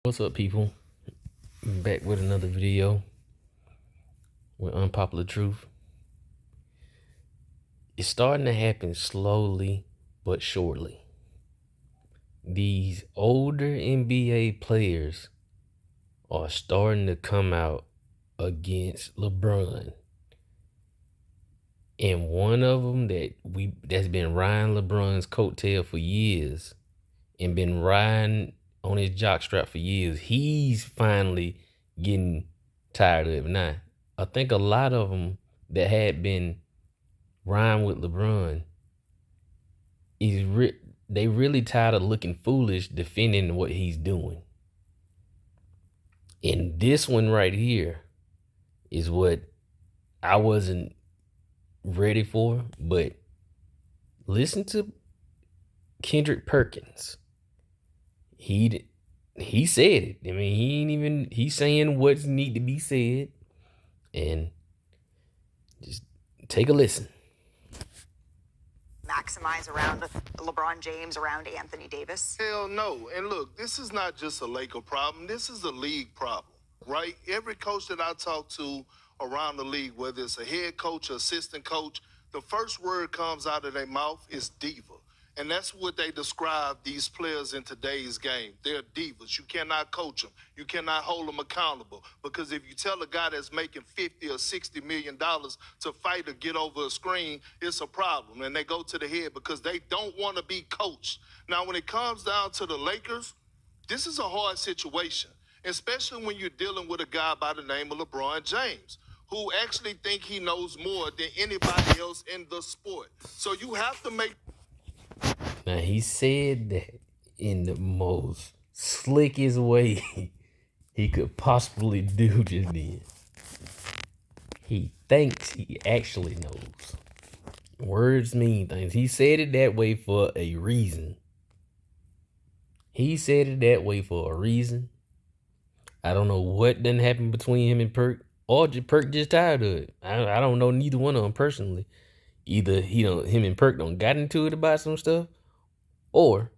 What's up, people? Back with another video with Unpopular Truth. It's starting to happen slowly but surely. These older NBA players are starting to come out against LeBron. And one of them that's been riding LeBron's coattail for years and been riding on his jockstrap for years, he's finally getting tired of it now. I think a lot of them that had been riding with LeBron they really tired of looking foolish defending what he's doing. And this one right here is what I wasn't ready for, but listen to Kendrick Perkins. He said it. I mean, he's saying what's need to be said, and just take a listen. Maximize around LeBron James, around Anthony Davis? Hell no. And look, this is not just a Laker problem. This is a league problem, right? Every coach that I talk to around the league, whether it's a head coach or assistant coach, the first word comes out of their mouth is diva. And that's what they describe these players in today's game. They're divas. You cannot coach them. You cannot hold them accountable. Because if you tell a guy that's making $50 or $60 million to fight or get over a screen, it's a problem. And they go to the head because they don't want to be coached. Now, when it comes down to the Lakers, this is a hard situation, especially when you're dealing with a guy by the name of LeBron James, who actually think he knows more than anybody else in the sport. So you have to make... Now, he said that in the most slickest way he could possibly do just then. He thinks he actually knows. Words mean things. He said it that way for a reason. I don't know what done happened between him and Perk, or Perk just tired of it. I don't know neither one of them personally. Either him and Perk don't got into it about some stuff, or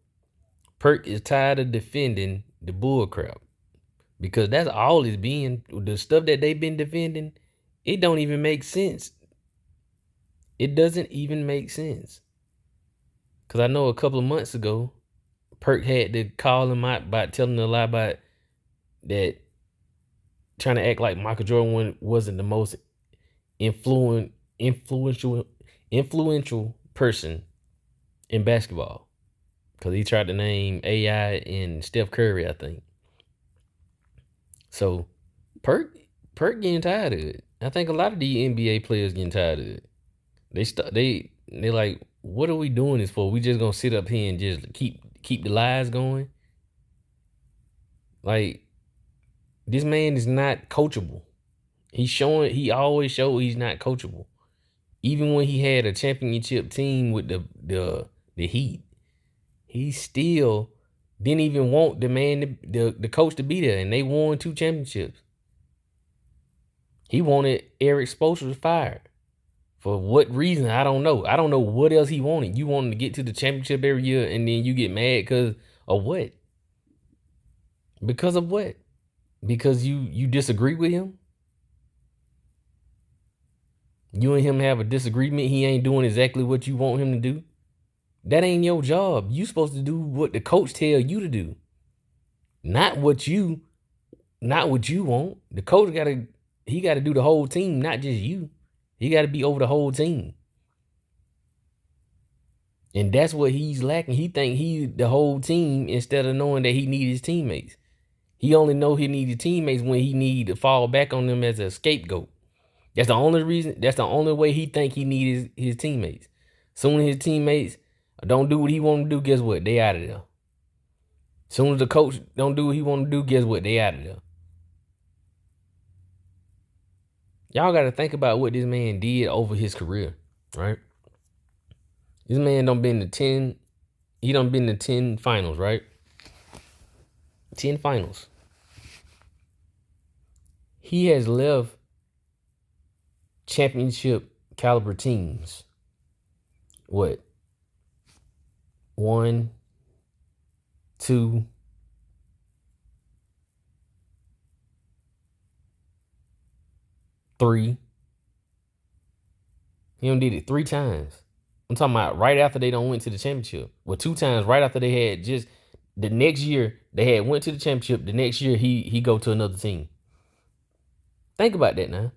Perk is tired of defending the bull crap. Because that's all it's been. The stuff that they've been defending, it don't even make sense. It doesn't even make sense. Because I know a couple of months ago, Perk had to call him out by telling a lie about that, trying to act like Michael Jordan wasn't the most influential person in basketball. Because he tried to name AI and Steph Curry, I think. So Perk getting tired of it. I think a lot of the NBA players getting tired of it. They like, what are we doing this for? We just gonna sit up here and just keep the lies going? Like, this man is not coachable. He always showed he's not coachable. Even when he had a championship team with the Heat, he still didn't even want the coach to be there, and they won 2 championships. He wanted Eric Spoelstra fired. For what reason? I don't know. I don't know what else he wanted. You wanted to get to the championship every year, and then you get mad because of what? Because of what? Because you disagree with him? You and him have a disagreement. He ain't doing exactly what you want him to do. That ain't your job. You supposed to do what the coach tell you to do. Not what you want. The coach gotta do the whole team, not just you. He gotta be over the whole team. And that's what he's lacking. He think he the whole team instead of knowing that he need his teammates. He only know he need his teammates when he need to fall back on them as a scapegoat. That's the only reason. That's the only way he think he needs his teammates. Soon as his teammates don't do what he want to do, guess what? They out of there. Soon as the coach don't do what he want to do, guess what? They out of there. Y'all got to think about what this man did over his career, right? This man done been to 10. He done been to 10 finals, right? 10 finals. He has left championship caliber teams. What? 1, 2, 3. He done did it 3 times. I'm talking about right after they done went to the championship. Well, 2 times right after they had just the next year they had went to the championship. The next year he go to another team. Think about that now.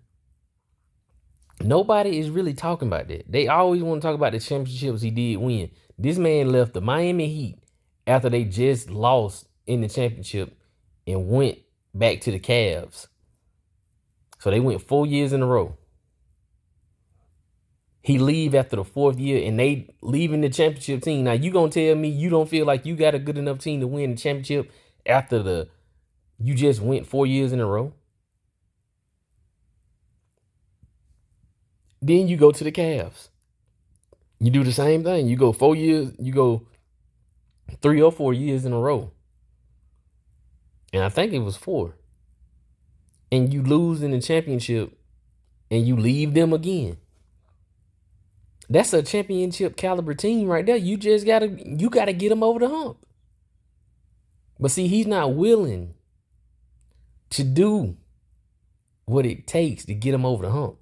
Nobody is really talking about that. They always want to talk about the championships he did win. This man left the Miami Heat after they just lost in the championship and went back to the Cavs. So they went 4 years in a row. He leave after the 4th year and they leaving the championship team. Now you gonna tell me you don't feel like you got a good enough team to win the championship after you just went 4 years in a row? Then you go to the Cavs. You do the same thing. You go 4 years, you go 3 or 4 years in a row. And I think it was 4. And you lose in the championship and you leave them again. That's a championship caliber team right there. You gotta get them over the hump. But see, he's not willing to do what it takes to get them over the hump.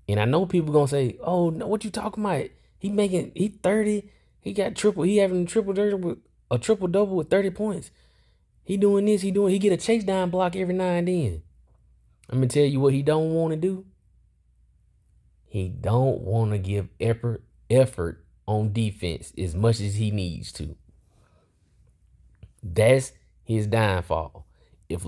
And I know people gonna say, "Oh, no, what you talking about? He 30, he having a triple double with 30 points. He doing this, he get a chase down block every now and then." I'm gonna tell you what he don't want to do. He don't want to give effort on defense as much as he needs to. That's his downfall. If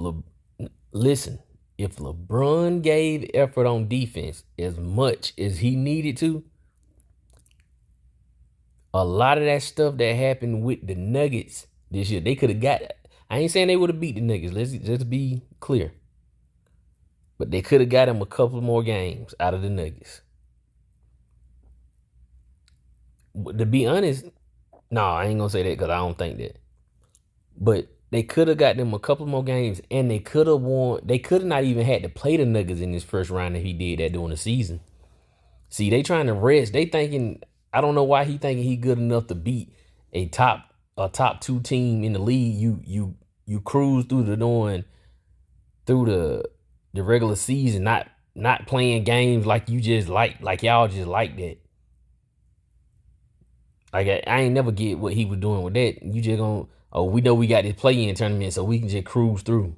LeBron gave effort on defense as much as he needed to, a lot of that stuff that happened with the Nuggets this year, they could have got it. I ain't saying they would have beat the Nuggets. Let's be clear. But they could have got him a couple more games out of the Nuggets. But to be honest, no, I ain't gonna say that because I don't think that. But they could have got them a couple more games and they could have won. They could have not even had to play the Nuggets in this first round if he did that during the season. See, they trying to rest. They thinking, I don't know why he thinking he good enough to beat a top 2 team in the league. You cruise through the regular season, not playing games like you just like y'all just like that. Like I ain't never get what he was doing with that. You just gonna, we know we got this play-in tournament, so we can just cruise through.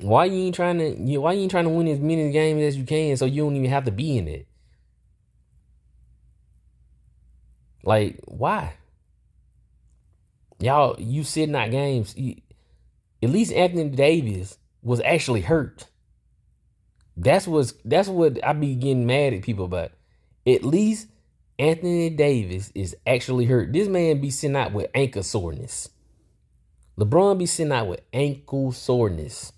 Why you ain't trying to win as many games as you can so you don't even have to be in it? Like, why? Y'all, you sitting out games. At least Anthony Davis was actually hurt. That's what I be getting mad at people about. At least Anthony Davis is actually hurt. This man be sitting out with ankle soreness. LeBron be sitting out with ankle soreness.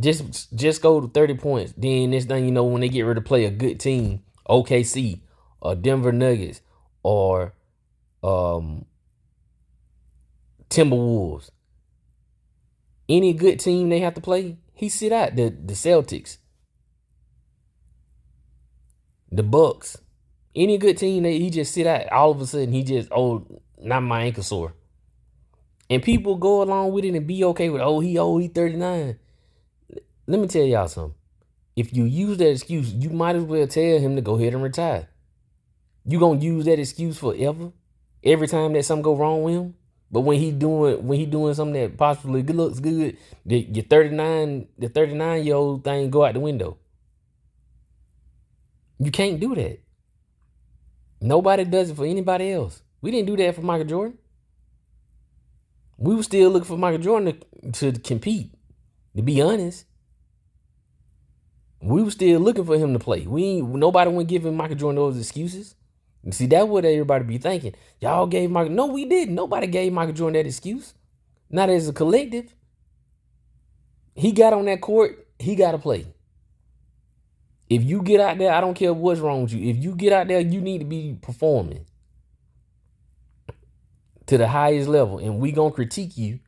Just go to 30 points. Then this thing, when they get ready to play a good team, OKC or Denver Nuggets or Timberwolves, any good team they have to play, he sit out. The Celtics, the Bucks, any good team he just sit out. All of a sudden he just, not my ankle sore. And people go along with it and be okay with, he 39. Let me tell y'all something. If you use that excuse, you might as well tell him to go ahead and retire. You gonna use that excuse forever? Every time that something go wrong with him? But when he doing something that possibly looks good, the 39-year-old thing go out the window. You can't do that. Nobody does it for anybody else. We didn't do that for Michael Jordan. We were still looking for Michael Jordan to compete. To be honest, we were still looking for him to play. Nobody went giving Michael Jordan those excuses. You see, that's what everybody be thinking. Y'all gave Michael. No, we didn't. Nobody gave Michael Jordan that excuse. Not as a collective. He got on that court. He got to play. If you get out there, I don't care what's wrong with you. If you get out there, you need to be performing to the highest level. And we going to critique you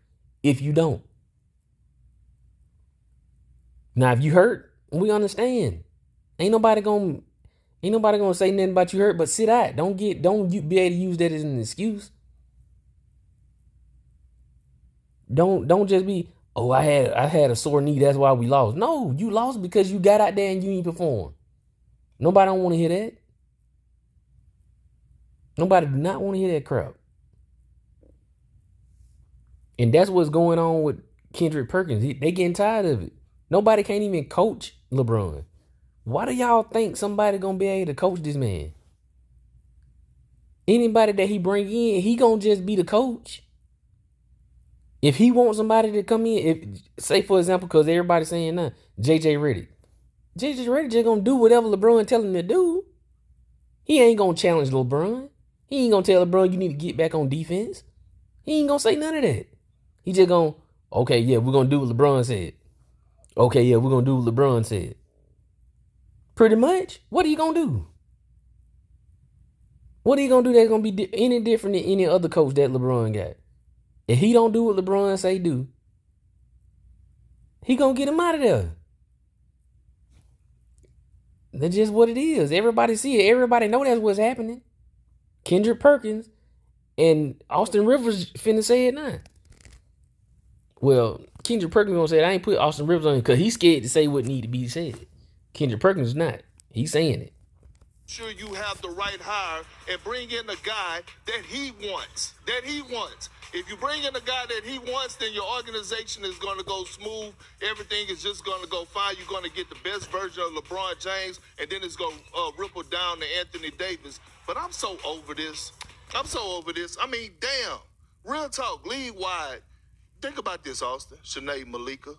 if you don't. Now, if you hurt, we understand. Ain't nobody gonna say nothing about you hurt, but sit out. Don't be able to use that as an excuse. Don't just be, Oh, I had a sore knee, that's why we lost. No, you lost because you got out there and you ain't perform. Nobody don't want to hear that. Nobody do not want to hear that crap. And that's what's going on with Kendrick Perkins. They getting tired of it. Nobody can't even coach LeBron. Why do y'all think somebody gonna be able to coach this man? Anybody that he bring in, he gonna just be the coach. If he wants somebody to come in, if say for example, because everybody's saying now, JJ Redick. JJ Redick just gonna do whatever LeBron tell him to do. He ain't gonna challenge LeBron. He ain't gonna tell LeBron you need to get back on defense. He ain't gonna say none of that. He just gonna, okay, yeah, we're gonna do what LeBron said. Okay, yeah, we're gonna do what LeBron said. Pretty much. What are you gonna do? What are you gonna do that's gonna be any different than any other coach that LeBron got? If he don't do what LeBron say do, he gonna get him out of there. That's just what it is. Everybody see it. Everybody know that's what's happening. Kendrick Perkins and Austin Rivers finna say it now. Well, Kendrick Perkins gonna say I ain't put Austin Rivers on because he's scared to say what need to be said. Kendrick Perkins is not. He's saying it. Sure you have the right hire and bring in a guy that he wants. If you bring in a guy that he wants, then your organization is going to go smooth. Everything is just going to go fine. You're going to get the best version of LeBron James, and then it's going to ripple down to Anthony Davis. But I'm so over this. I mean, damn. Real talk, league-wide. Think about this, Austin. Sinead Malika.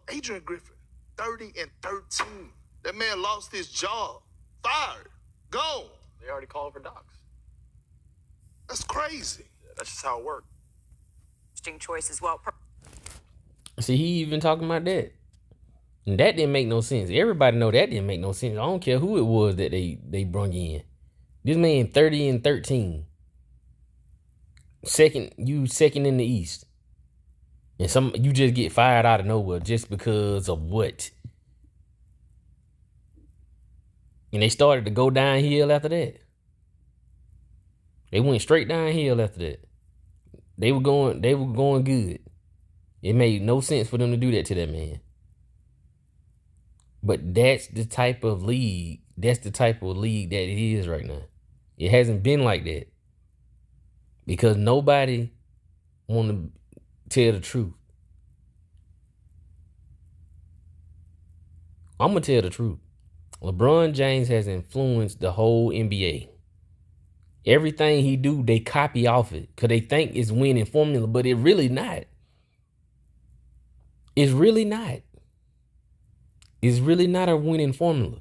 Adrian Griffin, 30-13. That man lost his job. Fired. Gone. They already called for docs. That's crazy. Yeah, that's just how it works. Interesting choice as well. See, he even talking about that. And that didn't make no sense. Everybody know that didn't make no sense. I don't care who it was that they brung in. This man 30-13. Second in the East. And you just get fired out of nowhere just because of what? And they started to go downhill after that. They went straight downhill after that. They were going good. It made no sense for them to do that to that man. But that's the type of league that it is right now. It hasn't been like that. Because nobody want to tell the truth. I'm going to tell the truth. LeBron James has influenced the whole NBA. Everything he do, they copy off it because they think it's winning formula, but it really not. It's really not. It's really not a winning formula.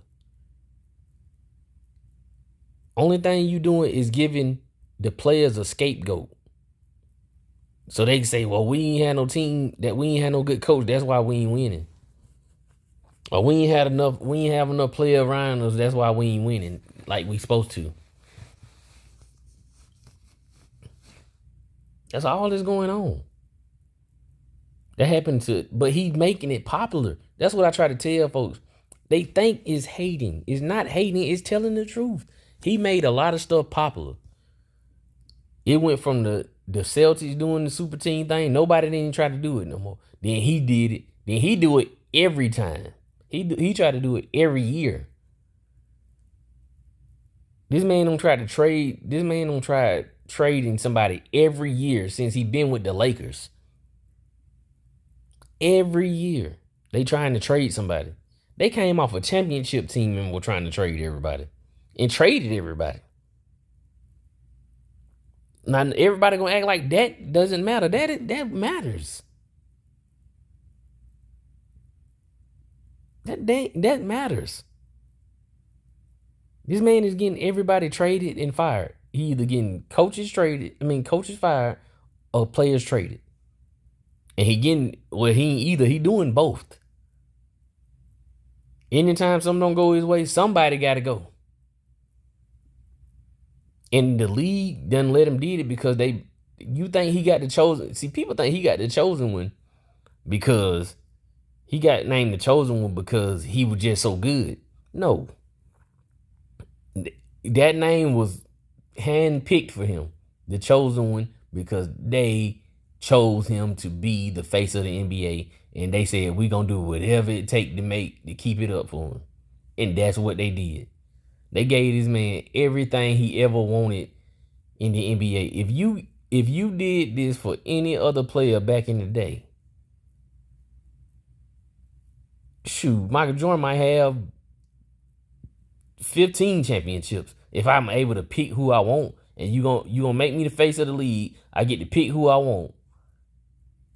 Only thing you doing is giving the players a scapegoat. So they can say, well, we ain't had no team, that we ain't had no good coach, that's why we ain't winning. Or we ain't have enough players around us, that's why we ain't winning like we supposed to. That's all that's going on. That happened but he's making it popular. That's what I try to tell folks. They think it's hating. It's not hating, it's telling the truth. He made a lot of stuff popular. It went from the Celtics doing the super team thing. Nobody didn't try to do it no more. Then he did it. Then he do it every time. He tried to do it every year. This man don't try to trade. This man don't try trading somebody every year since he been with the Lakers. Every year they trying to trade somebody. They came off a championship team and were trying to trade everybody. And traded everybody. Now everybody gonna act like that doesn't matter. That matters. That matters. This man is getting everybody traded and fired. He either getting coaches fired or players traded. And he doing both. Anytime something don't go his way, somebody gotta go. And the league doesn't let him did it because you think he got the chosen. See, people think he got the chosen one because he got named the chosen one because he was just so good. No. That name was handpicked for him, the chosen one, because they chose him to be the face of the NBA, and they said we gonna do whatever it take to keep it up for him, and that's what they did. They gave this man everything he ever wanted in the NBA. If you did this for any other player back in the day, shoot, Michael Jordan might have 15 championships if I'm able to pick who I want. And you gonna make me the face of the league. I get to pick who I want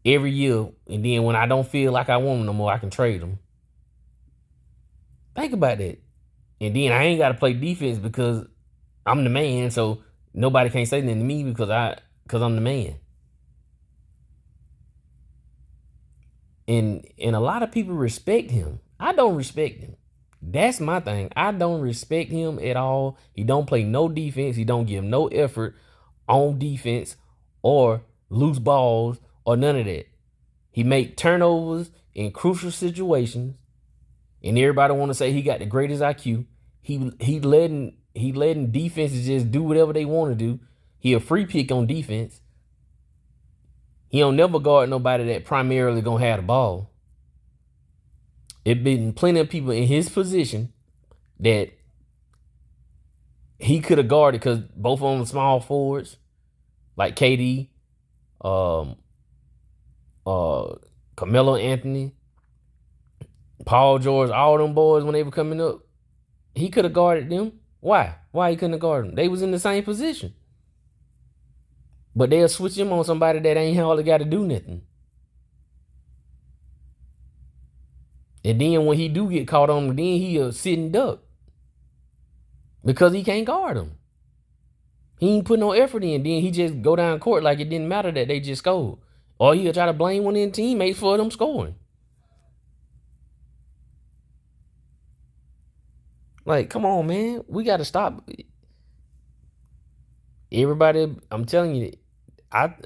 every year, and then when I don't feel like I want them no more, I can trade them. Think about that. And then I ain't got to play defense because I'm the man, so nobody can't say nothing to me because I'm the man. And a lot of people respect him. I don't respect him. That's my thing. I don't respect him at all. He don't play no defense. He don't give no effort on defense or loose balls or none of that. He make turnovers in crucial situations, and everybody want to say he got the greatest IQ. He letting defenses just do whatever they want to do. He a free pick on defense. He don't never guard nobody that primarily gonna have the ball. It been plenty of people in his position that he could have guarded because both of them small forwards, like KD, Carmelo Anthony, Paul George, all them boys when they were coming up. He could have guarded them. Why? Why he couldn't have guarded them? They was in the same position. But they'll switch him on somebody that ain't hardly got to do nothing. And then when he do get caught on, then he a sitting duck. Because he can't guard him. He ain't put no effort in. Then he just go down court like it didn't matter that they just scored. Or he'll try to blame one of their teammates for them scoring. Like, come on, man. We got to stop. Everybody, I'm telling you,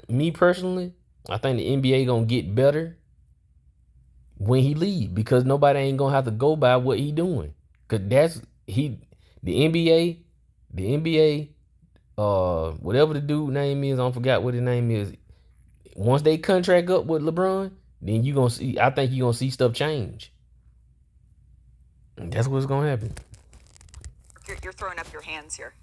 me personally, I think the NBA gonna get better when he leave because nobody ain't gonna have to go by what he doing. Cause the NBA, whatever the dude name is, I forgot what his name is. Once they contract up with LeBron, then you gonna see. I think you gonna see stuff change. And that's what's gonna happen. You're throwing up your hands here.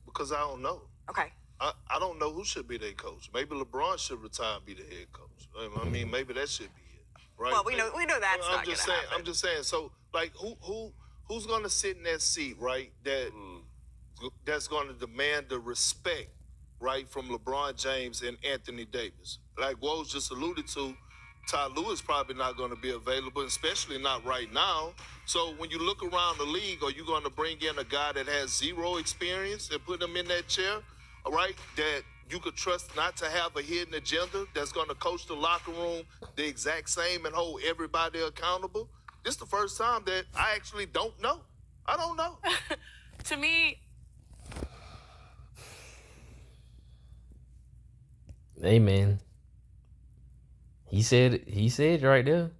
Because I don't know. Okay. I don't know who should be their coach. Maybe LeBron should retire and be the head coach. I mean, maybe that should be it, right? Well, we know that's not going to happen. I'm just saying. So, like, who's going to sit in that seat, right? That's going to demand the respect, right, from LeBron James and Anthony Davis. Like Woj just alluded to, Ty Lue is probably not going to be available, especially not right now. So when you look around the league, are you going to bring in a guy that has zero experience and put him in that chair, all right, that you could trust not to have a hidden agenda that's going to coach the locker room the exact same and hold everybody accountable? This is the first time that I actually don't know. I don't know. To me, hey, man. He said it right there.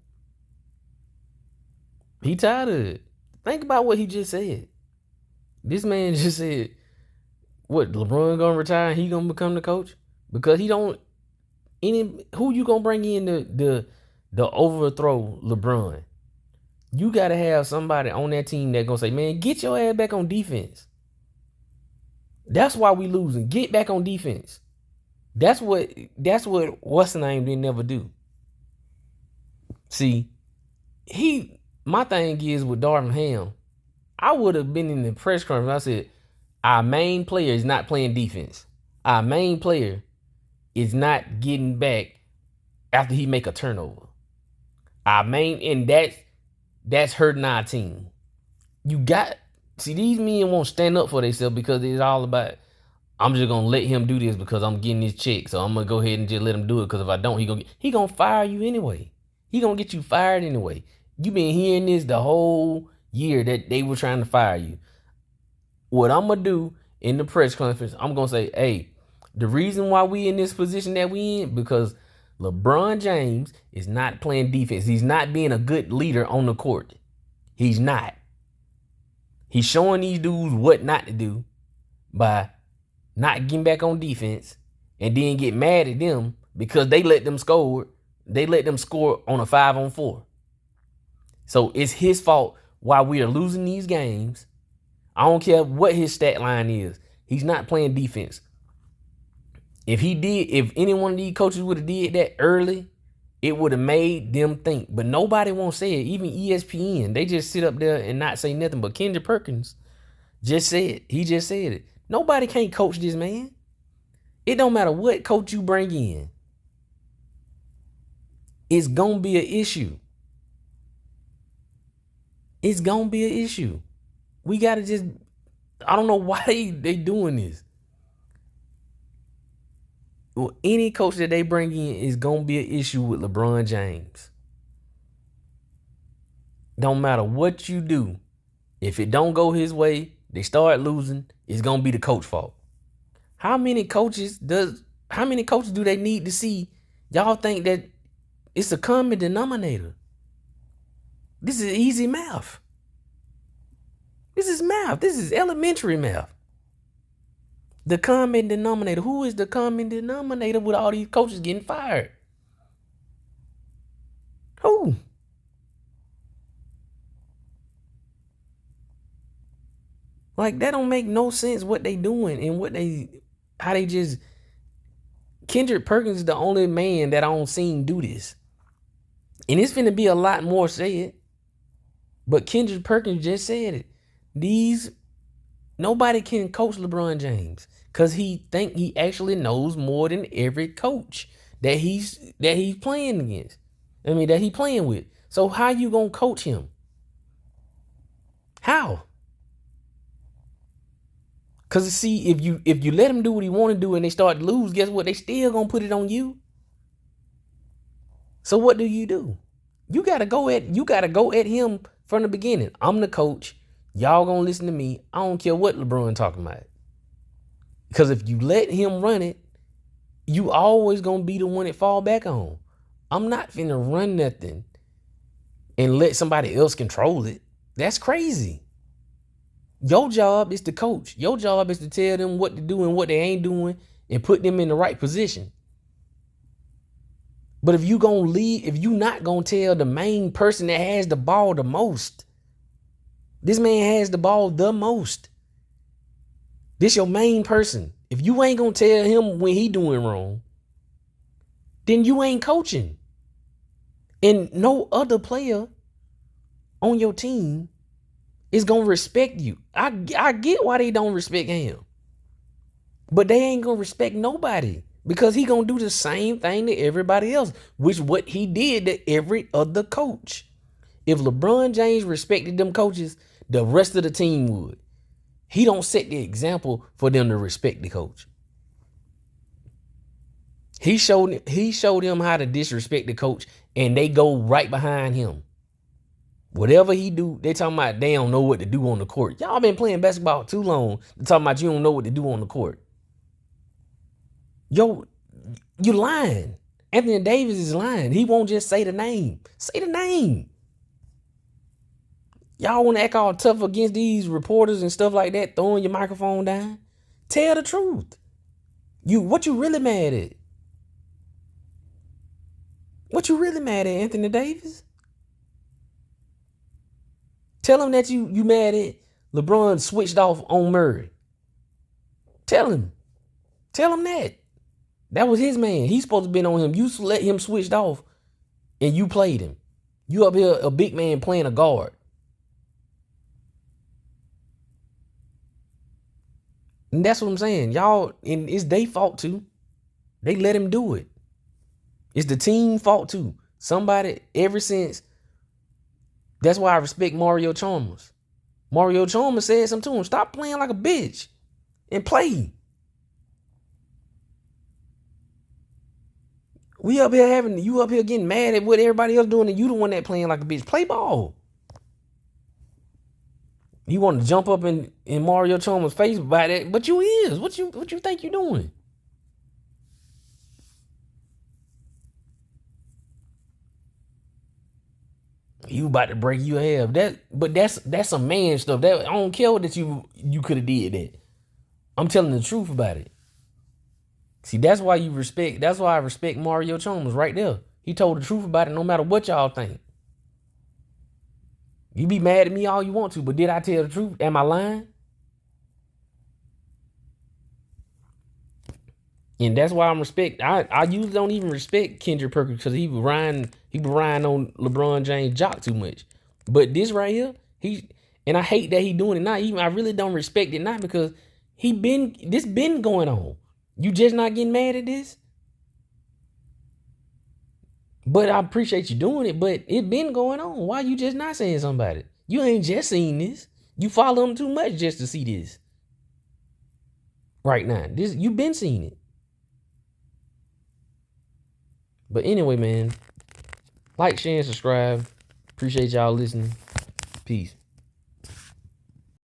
He tired of it. Think about what he just said. This man just said, what, LeBron gonna retire and he gonna become the coach? Because he don't who you gonna bring in the overthrow LeBron? You gotta have somebody on that team that gonna say, man, get your ass back on defense. That's why we losing. Get back on defense. That's what what's the name didn't never do. See, my thing is with Darvin Ham, I would have been in the press conference. I said, our main player is not playing defense. Our main player is not getting back after he make a turnover. And that's hurting our team. These men won't stand up for themselves because it's all about, I'm just gonna let him do this because I'm getting his check. So I'm gonna go ahead and just let him do it because if I don't, he gonna fire you anyway. He gonna get you fired anyway. You been hearing this the whole year that they were trying to fire you. What I'm gonna do in the press conference, I'm gonna say, hey, the reason why we in this position that we in, because LeBron James is not playing defense. He's not being a good leader on the court. He's not. He's showing these dudes what not to do by not getting back on defense and then get mad at them because they let them score. They let them score on a 5-on-4. So it's his fault why we are losing these games. I don't care what his stat line is. He's not playing defense. If any one of these coaches would have did that early, it would have made them think. But nobody won't say it. Even ESPN, they just sit up there and not say nothing. But Kendrick Perkins just said it. Nobody can't coach this man. It don't matter what coach you bring in. It's gonna be an issue. It's gonna be an issue. We gotta just, I don't know why they doing this. Well, any coach that they bring in is gonna be an issue with LeBron James. Don't matter what you do. If it don't go his way, they start losing, it's gonna be the coach fault. How many coaches do they need to see? Y'all think that it's a common denominator? This is easy math. This is math. This is elementary math. The common denominator. Who is the common denominator with all these coaches getting fired? Who? Like, that don't make no sense what they doing and how they just. Kendrick Perkins is the only man that I don't seen do this. And it's finna be a lot more said. But Kendrick Perkins just said it. Nobody can coach LeBron James because he think he actually knows more than every coach that he's playing against. I mean, that he playing with. So how you gonna coach him? How? Because see, if you let him do what he want to do and they start to lose, guess what? They still gonna put it on you. So what do? You gotta go at him from the beginning. I'm the coach. Y'all gonna listen to me. I don't care what LeBron talking about. Because if you let him run it, you always gonna be the one that fall back on. I'm not finna run nothing and let somebody else control it. That's crazy. Your job is to coach. Your job is to tell them what to do and what they ain't doing and put them in the right position. But if you not gonna tell the main person that has the ball the most, this man has the ball the most. This your main person. If you ain't gonna tell him when he doing wrong, then you ain't coaching. And no other player on your team is gonna respect you. I get why they don't respect him. But they ain't gonna respect nobody because he gonna do the same thing to everybody else, which what he did to every other coach. If LeBron James respected them coaches, the rest of the team would. He don't set the example for them to respect the coach. He showed them how to disrespect the coach, and they go right behind him. Whatever he do, they talking about they don't know what to do on the court. Y'all been playing basketball too long to talk about you don't know what to do on the court. Yo, you lying. Anthony Davis is lying. He won't just say the name. Say the name. Y'all want to act all tough against these reporters and stuff like that, throwing your microphone down? Tell the truth. What you really mad at? What you really mad at, Anthony Davis? Tell him that you mad at LeBron switched off on Murray. Tell him that. That was his man. He's supposed to be on him. You let him switched off and you played him. You up here a big man playing a guard. And that's what I'm saying. Y'all, and it's their fault too. They let him do it. It's the team fault too. Somebody, ever since, that's why I respect Mario Chalmers. Mario Chalmers said something to him. Stop playing like a bitch and play. You up here getting mad at what everybody else doing and you the one that playing like a bitch. Play ball. You want to jump up in Mario Chalmers' face by that, but you is. What you think you doing? You about to break your half. That's some man stuff. That I don't care that you could have did that. I'm telling the truth about it. See, that's why you respect. That's why I respect Mario Chalmers right there. He told the truth about it, no matter what y'all think. You be mad at me all you want to, but did I tell the truth? Am I lying? And that's why I'm respect. I usually don't even respect Kendrick Perkins because he be riding on LeBron James jock too much. But this right here, and I hate that he doing it now. Even I really don't respect it now because this been going on. You just not getting mad at this? But I appreciate you doing it, but it been going on. Why you just not saying something about it? You ain't just seen this. You follow him too much just to see this. Right now. This you been seeing it. But anyway, man, like, share, and subscribe. Appreciate y'all listening. Peace.